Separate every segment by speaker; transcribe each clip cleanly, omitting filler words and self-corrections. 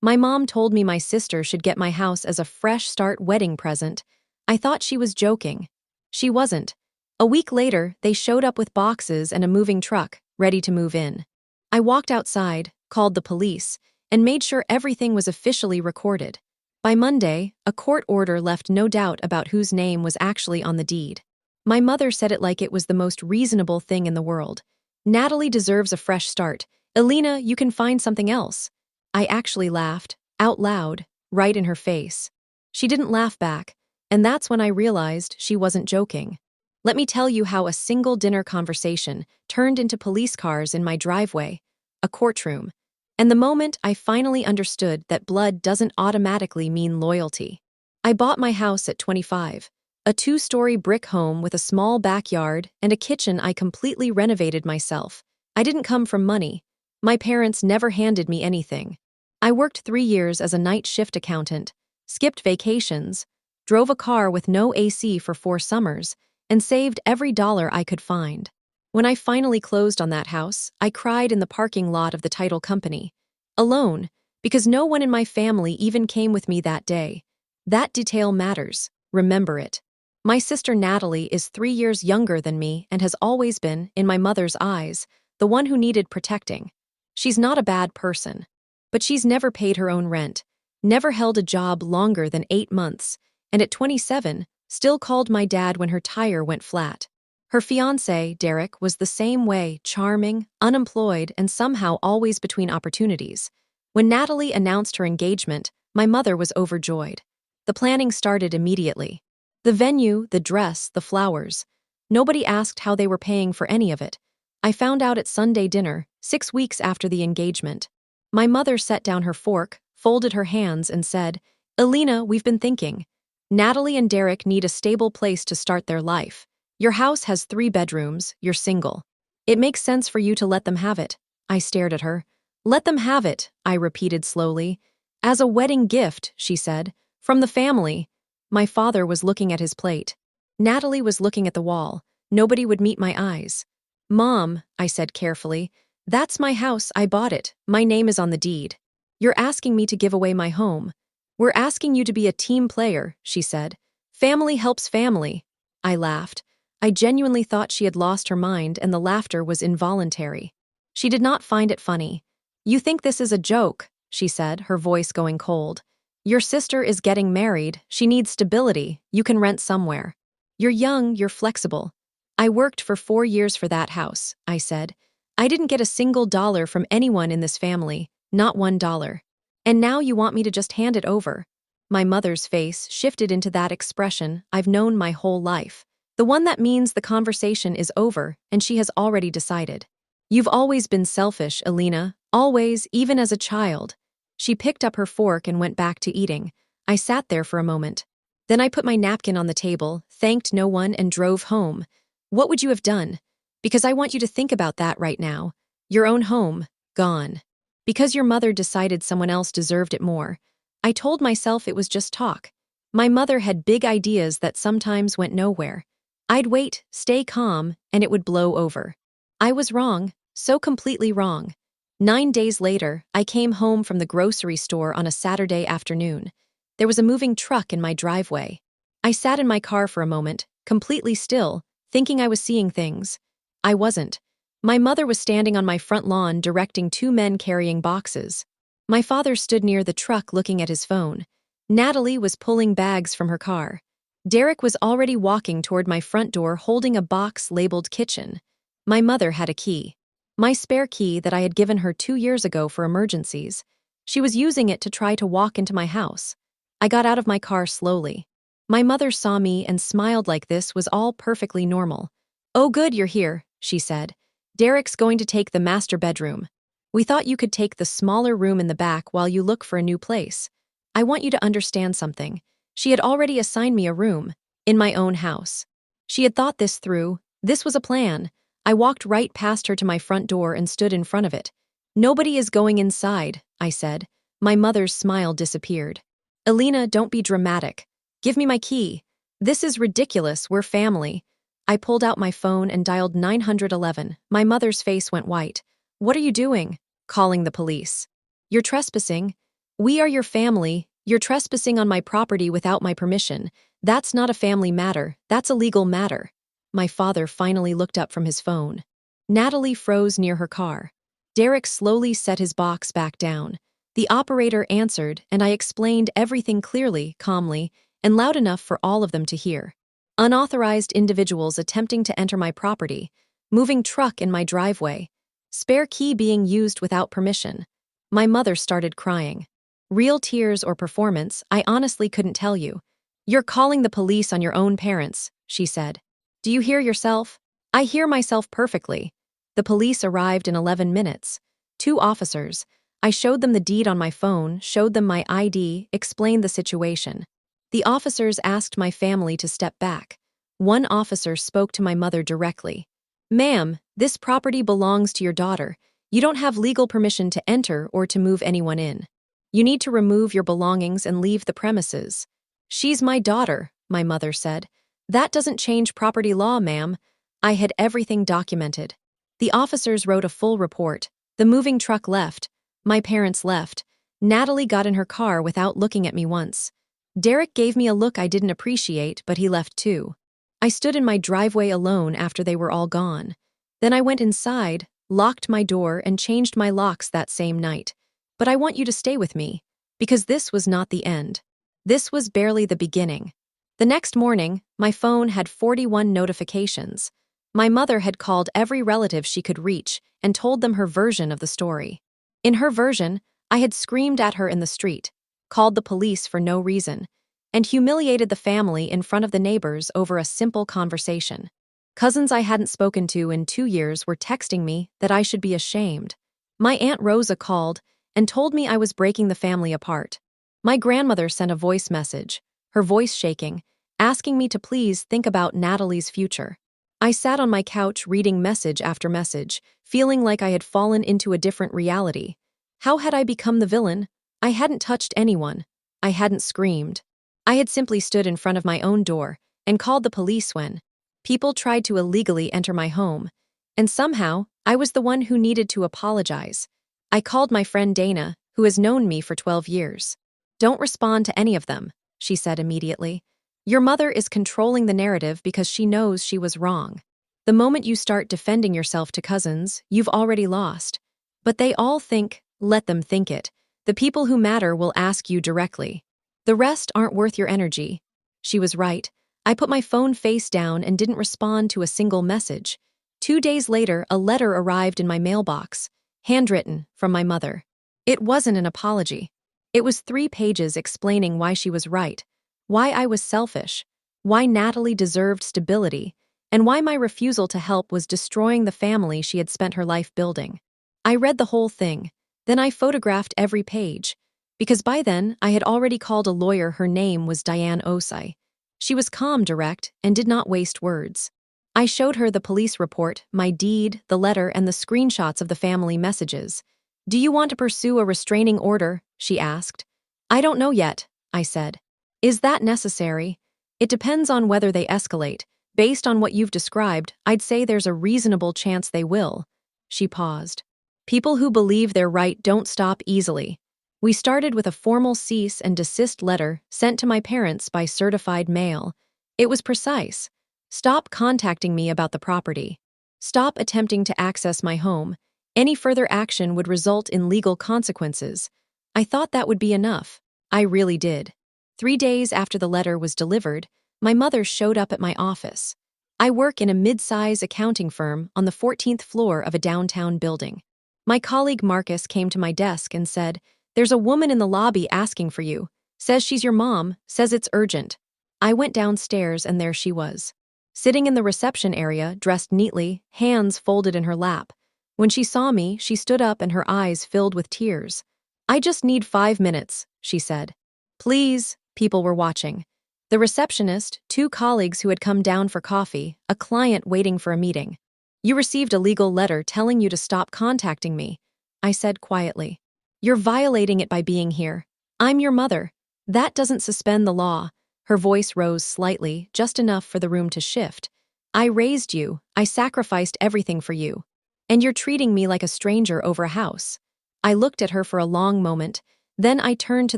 Speaker 1: My mom told me my sister should get my house as a fresh start wedding present. I thought she was joking. She wasn't. A week later, they showed up with boxes and a moving truck, ready to move in. I walked outside, called the police, and made sure everything was officially recorded. By Monday, a court order left no doubt about whose name was actually on the deed. My mother said it like it was the most reasonable thing in the world. Natalie deserves a fresh start. Alina, you can find something else. I actually laughed, out loud, right in her face. She didn't laugh back, and that's when I realized she wasn't joking. Let me tell you how a single dinner conversation turned into police cars in my driveway, a courtroom, and the moment I finally understood that blood doesn't automatically mean loyalty. I bought my house at 25, a two-story brick home with a small backyard and a kitchen I completely renovated myself. I didn't come from money. My parents never handed me anything. I worked 3 years as a night shift accountant, skipped vacations, drove a car with no AC for 4 summers, and saved every dollar I could find. When I finally closed on that house, I cried in the parking lot of the title company. Alone, because no one in my family even came with me that day. That detail matters. Remember it. My sister Natalie is 3 years younger than me and has always been, in my mother's eyes, the one who needed protecting. She's not a bad person. But she's never paid her own rent, never held a job longer than 8 months, and at 27, still called my dad when her tire went flat. Her fiancé, Derek, was the same way, charming, unemployed, and somehow always between opportunities. When Natalie announced her engagement, my mother was overjoyed. The planning started immediately. The venue, the dress, the flowers. Nobody asked how they were paying for any of it. I found out at Sunday dinner, 6 weeks after the engagement. My mother set down her fork, folded her hands, and said, "Alina, we've been thinking. Natalie and Derek need a stable place to start their life. Your house has 3 bedrooms, you're single. It makes sense for you to let them have it." I stared at her. "Let them have it," I repeated slowly. "As a wedding gift," she said, "from the family." My father was looking at his plate. Natalie was looking at the wall. Nobody would meet my eyes. "Mom," I said carefully, "that's my house, I bought it, my name is on the deed. You're asking me to give away my home. We're asking you to be a team player," she said. "Family helps family." I laughed. I genuinely thought she had lost her mind and the laughter was involuntary. She did not find it funny. "You think this is a joke," she said, her voice going cold. "Your sister is getting married, she needs stability, you can rent somewhere. You're young, you're flexible." "I worked for 4 years for that house," I said. "I didn't get a single dollar from anyone in this family, not $1. And now you want me to just hand it over." My mother's face shifted into that expression I've known my whole life. The one that means the conversation is over and she has already decided. "You've always been selfish, Alina, always, even as a child." She picked up her fork and went back to eating. I sat there for a moment. Then I put my napkin on the table, thanked no one, and drove home. "What would you have done? Because I want you to think about that right now. Your own home, gone. Because your mother decided someone else deserved it more." I told myself it was just talk. My mother had big ideas that sometimes went nowhere. I'd wait, stay calm, and it would blow over. I was wrong, so completely wrong. 9 days later, I came home from the grocery store on a Saturday afternoon. There was a moving truck in my driveway. I sat in my car for a moment, completely still, thinking I was seeing things. I wasn't. My mother was standing on my front lawn directing 2 men carrying boxes. My father stood near the truck looking at his phone. Natalie was pulling bags from her car. Derek was already walking toward my front door holding a box labeled kitchen. My mother had a key. My spare key that I had given her 2 years ago for emergencies. She was using it to try to walk into my house. I got out of my car slowly. My mother saw me and smiled like this was all perfectly normal. "Oh good, you're here," she said. "Derek's going to take the master bedroom. We thought you could take the smaller room in the back while you look for a new place. I want you to understand something. She had already assigned me a room, in my own house. She had thought this through. This was a plan." I walked right past her to my front door and stood in front of it. "Nobody is going inside," I said. My mother's smile disappeared. "Alina, don't be dramatic. Give me my key. This is ridiculous, we're family." I pulled out my phone and dialed 911. My mother's face went white. "What are you doing?" "Calling the police." "You're trespassing." We are your family. You're trespassing on my property without my permission. That's not a family matter. That's a legal matter. My father finally looked up from his phone. Natalie froze near her car. Derek slowly set his box back down. The operator answered, and I explained everything clearly, calmly, and loud enough for all of them to hear. Unauthorized individuals attempting to enter my property, moving truck in my driveway, spare key being used without permission. My mother started crying. Real tears or performance, I honestly couldn't tell you. You're calling the police on your own parents, she said. Do you hear yourself? I hear myself perfectly. The police arrived in 11 minutes. 2 officers. I showed them the deed on my phone, showed them my ID, explained the situation. The officers asked my family to step back. One officer spoke to my mother directly. Ma'am, this property belongs to your daughter. You don't have legal permission to enter or to move anyone in. You need to remove your belongings and leave the premises. She's my daughter, my mother said. That doesn't change property law, ma'am. I had everything documented. The officers wrote a full report. The moving truck left. My parents left. Natalie got in her car without looking at me once. Derek gave me a look I didn't appreciate, but he left too. I stood in my driveway alone after they were all gone. Then I went inside, locked my door, and changed my locks that same night. But I want you to stay with me, because this was not the end. This was barely the beginning. The next morning, my phone had 41 notifications. My mother had called every relative she could reach and told them her version of the story. In her version, I had screamed at her in the street, called the police for no reason, and humiliated the family in front of the neighbors over a simple conversation. Cousins I hadn't spoken to in 2 years were texting me that I should be ashamed. My Aunt Rosa called and told me I was breaking the family apart. My grandmother sent a voice message, her voice shaking, asking me to please think about Natalie's future. I sat on my couch reading message after message, feeling like I had fallen into a different reality. How had I become the villain? I hadn't touched anyone. I hadn't screamed. I had simply stood in front of my own door and called the police when people tried to illegally enter my home. And somehow, I was the one who needed to apologize. I called my friend Dana, who has known me for 12 years. Don't respond to any of them, she said immediately. Your mother is controlling the narrative because she knows she was wrong. The moment you start defending yourself to cousins, you've already lost. But they all think, let them think it. The people who matter will ask you directly. The rest aren't worth your energy. She was right. I put my phone face down and didn't respond to a single message. 2 days later, a letter arrived in my mailbox, handwritten from my mother. It wasn't an apology. It was 3 pages explaining why she was right, why I was selfish, why Natalie deserved stability, and why my refusal to help was destroying the family she had spent her life building. I read the whole thing. Then I photographed every page. Because by then, I had already called a lawyer. Her name was Diane Osei. She was calm, direct, and did not waste words. I showed her the police report, my deed, the letter, and the screenshots of the family messages. Do you want to pursue a restraining order? She asked. I don't know yet, I said. Is that necessary? It depends on whether they escalate. Based on what you've described, I'd say there's a reasonable chance they will. She paused. People who believe they're right don't stop easily. We started with a formal cease and desist letter sent to my parents by certified mail. It was precise. Stop contacting me about the property. Stop attempting to access my home. Any further action would result in legal consequences. I thought that would be enough. I really did. 3 days after the letter was delivered, my mother showed up at my office. I work in a mid-size accounting firm on the 14th floor of a downtown building. My colleague Marcus came to my desk and said, "There's a woman in the lobby asking for you. Says she's your mom, says it's urgent." I went downstairs and there she was. Sitting in the reception area, dressed neatly, hands folded in her lap. When she saw me, she stood up and her eyes filled with tears. "I just need 5 minutes," she said. "Please," people were watching. The receptionist, 2 colleagues who had come down for coffee, a client waiting for a meeting. "You received a legal letter telling you to stop contacting me," I said quietly. "You're violating it by being here. I'm your mother. That doesn't suspend the law." Her voice rose slightly, just enough for the room to shift. "I raised you. I sacrificed everything for you. And you're treating me like a stranger over a house." I looked at her for a long moment, Then I turned to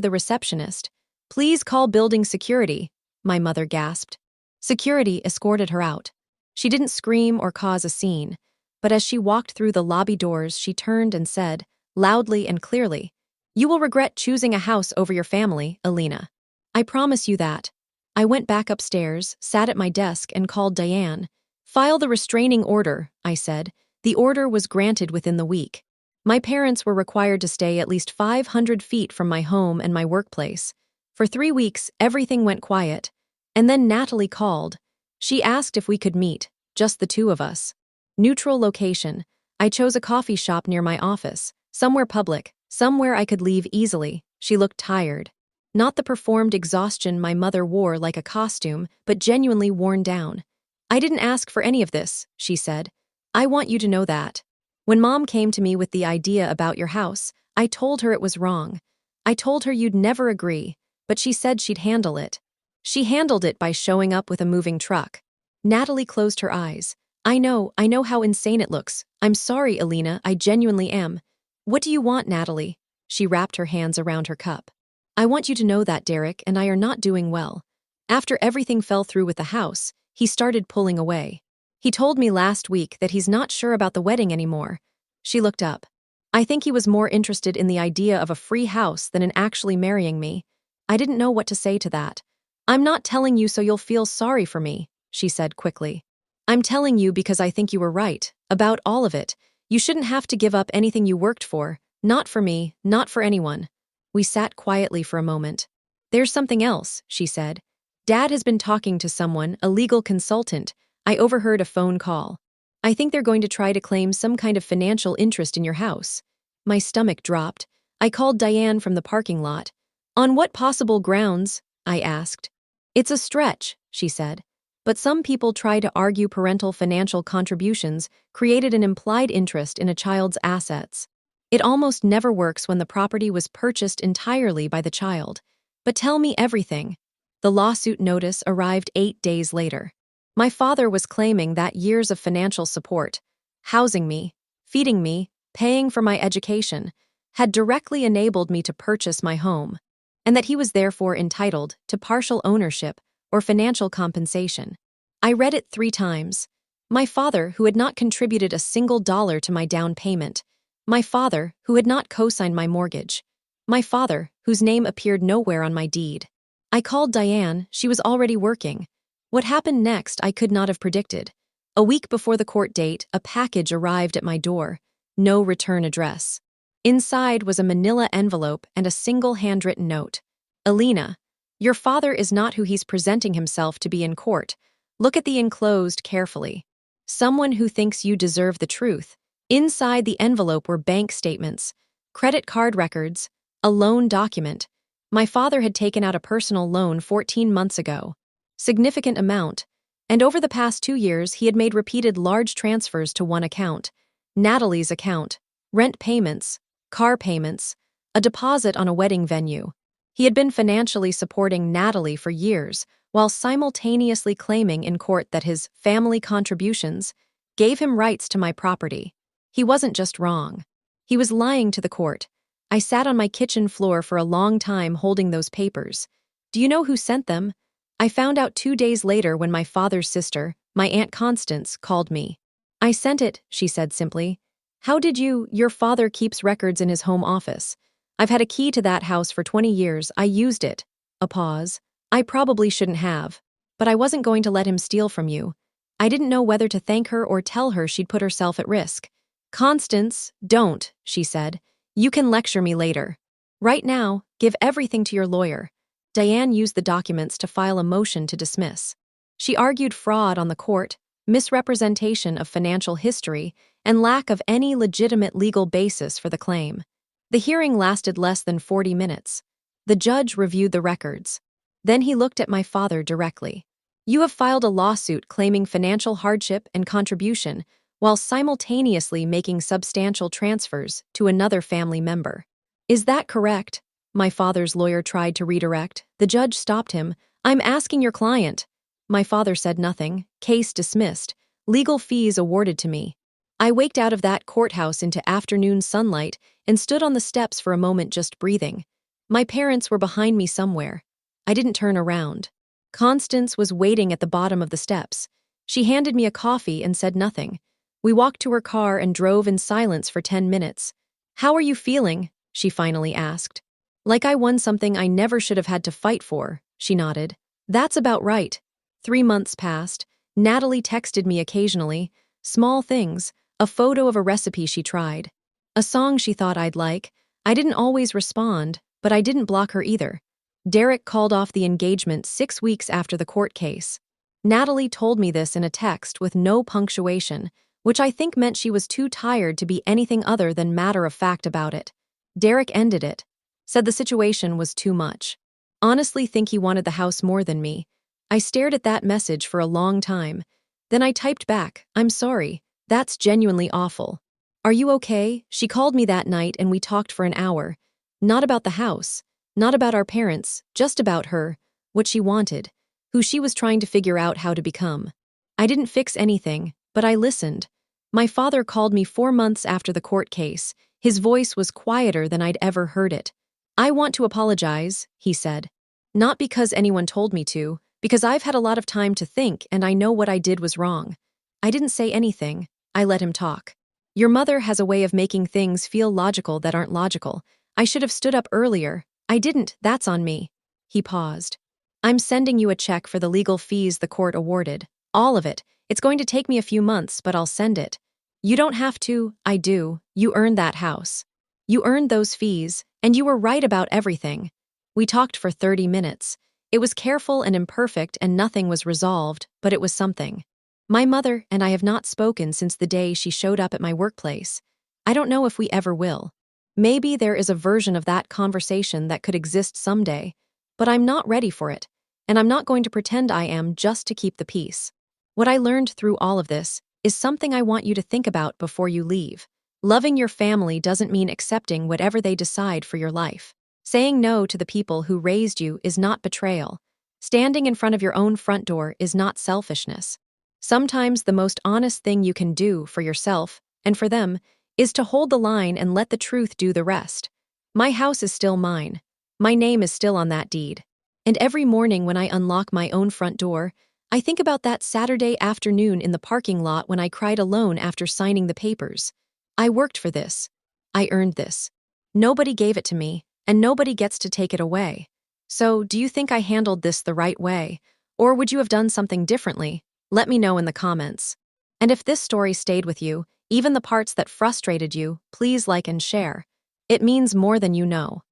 Speaker 1: the receptionist. "Please call building security," my mother gasped. Security escorted her out. She didn't scream or cause a scene, but as she walked through the lobby doors, she turned and said, loudly and clearly, "You will regret choosing a house over your family, Alina. I promise you that." I went back upstairs, sat at my desk, and called Diane. "File the restraining order," I said. The order was granted within the week. My parents were required to stay at least 500 feet from my home and my workplace. For 3 weeks, everything went quiet. And then Natalie called. She asked if we could meet, just the two of us. Neutral location. I chose a coffee shop near my office, somewhere public, somewhere I could leave easily. She looked tired. Not the performed exhaustion my mother wore like a costume, but genuinely worn down. "I didn't ask for any of this," she said. "I want you to know that. When Mom came to me with the idea about your house, I told her it was wrong. I told her you'd never agree, but she said she'd handle it. She handled it by showing up with a moving truck." Natalie closed her eyes. I know how insane it looks. I'm sorry, Alina, I genuinely am." "What do you want, Natalie?" She wrapped her hands around her cup. "I want you to know that Derek and I are not doing well. After everything fell through with the house, he started pulling away. He told me last week that he's not sure about the wedding anymore." She looked up. "I think he was more interested in the idea of a free house than in actually marrying me." I didn't know what to say to that. "I'm not telling you so you'll feel sorry for me," she said quickly. "I'm telling you because I think you were right, about all of it. You shouldn't have to give up anything you worked for, not for me, not for anyone." We sat quietly for a moment. "There's something else," she said. "Dad has been talking to someone, a legal consultant. I overheard a phone call. I think they're going to try to claim some kind of financial interest in your house." My stomach dropped. I called Diane from the parking lot. "On what possible grounds?" I asked. "It's a stretch," she said. "But some people try to argue parental financial contributions created an implied interest in a child's assets. It almost never works when the property was purchased entirely by the child. But tell me everything." The lawsuit notice arrived 8 days later. My father was claiming that years of financial support, housing me, feeding me, paying for my education, had directly enabled me to purchase my home, and that he was therefore entitled to partial ownership or financial compensation. I read it 3 times. My father, who had not contributed a single dollar to my down payment. My father, who had not co-signed my mortgage. My father, whose name appeared nowhere on my deed. I called Diane. She was already working. What happened next I could not have predicted. A week before the court date, a package arrived at my door. No return address. Inside was a manila envelope and a single handwritten note. "Alina, your father is not who he's presenting himself to be in court. Look at the enclosed carefully. Someone who thinks you deserve the truth." Inside the envelope were bank statements, credit card records, a loan document. My father had taken out a personal loan 14 months ago. Significant amount. And over the past 2 years, he had made repeated large transfers to one account. Natalie's account. Rent payments, car payments, a deposit on a wedding venue. He had been financially supporting Natalie for years, while simultaneously claiming in court that his family contributions gave him rights to my property. He wasn't just wrong. He was lying to the court. I sat on my kitchen floor for a long time holding those papers. Do you know who sent them? I found out 2 days later when my father's sister, my Aunt Constance, called me. "I sent it," she said simply. "How did you? Your father keeps records in his home office. I've had a key to that house for 20 years. I used it." A pause. "I probably shouldn't have. But I wasn't going to let him steal from you. I didn't know whether to thank her or tell her she'd put herself at risk." "Constance, don't," she said. "You can lecture me later. Right now, give everything to your lawyer." Diane used the documents to file a motion to dismiss. She argued fraud on the court, misrepresentation of financial history, and lack of any legitimate legal basis for the claim. The hearing lasted less than 40 minutes. The judge reviewed the records. Then he looked at my father directly. "You have filed a lawsuit claiming financial hardship and contribution, while simultaneously making substantial transfers to another family member. Is that correct?" My father's lawyer tried to redirect. The judge stopped him. "I'm asking your client." My father said nothing. Case dismissed. Legal fees awarded to me. I waked out of that courthouse into afternoon sunlight and stood on the steps for a moment just breathing. My parents were behind me somewhere. I didn't turn around. Constance was waiting at the bottom of the steps. She handed me a coffee and said nothing. We walked to her car and drove in silence for 10 minutes. "How are you feeling?" she finally asked. "Like I won something I never should have had to fight for," she nodded. "That's about right." 3 months passed. Natalie texted me occasionally. Small things, a photo of a recipe she tried, a song she thought I'd like. I didn't always respond, but I didn't block her either. Derek called off the engagement 6 weeks after the court case. Natalie told me this in a text with no punctuation, which I think meant she was too tired to be anything other than matter-of-fact about it. Derek ended it, said the situation was too much. Honestly think he wanted the house more than me. I stared at that message for a long time. Then I typed back, "I'm sorry. That's genuinely awful. Are you okay?" She called me that night and we talked for an hour. Not about the house, not about our parents, just about her, what she wanted, who she was trying to figure out how to become. I didn't fix anything, but I listened. My father called me 4 months after the court case. His voice was quieter than I'd ever heard it. "I want to apologize," he said. "Not because anyone told me to, because I've had a lot of time to think and I know what I did was wrong." I didn't say anything. I let him talk. "Your mother has a way of making things feel logical that aren't logical. I should have stood up earlier. I didn't, that's on me." He paused. "I'm sending you a check for the legal fees the court awarded. All of it. It's going to take me a few months, but I'll send it. You don't have to, I do. You earned that house. You earned those fees, and you were right about everything." We talked for 30 minutes. It was careful and imperfect and nothing was resolved, but it was something. My mother and I have not spoken since the day she showed up at my workplace. I don't know if we ever will. Maybe there is a version of that conversation that could exist someday, but I'm not ready for it, and I'm not going to pretend I am just to keep the peace. What I learned through all of this is something I want you to think about before you leave. Loving your family doesn't mean accepting whatever they decide for your life. Saying no to the people who raised you is not betrayal. Standing in front of your own front door is not selfishness. Sometimes the most honest thing you can do for yourself, and for them, is to hold the line and let the truth do the rest. My house is still mine. My name is still on that deed. And every morning when I unlock my own front door, I think about that Saturday afternoon in the parking lot when I cried alone after signing the papers. I worked for this. I earned this. Nobody gave it to me, and nobody gets to take it away. So, do you think I handled this the right way? Or would you have done something differently? Let me know in the comments. And if this story stayed with you, even the parts that frustrated you, please like and share. It means more than you know.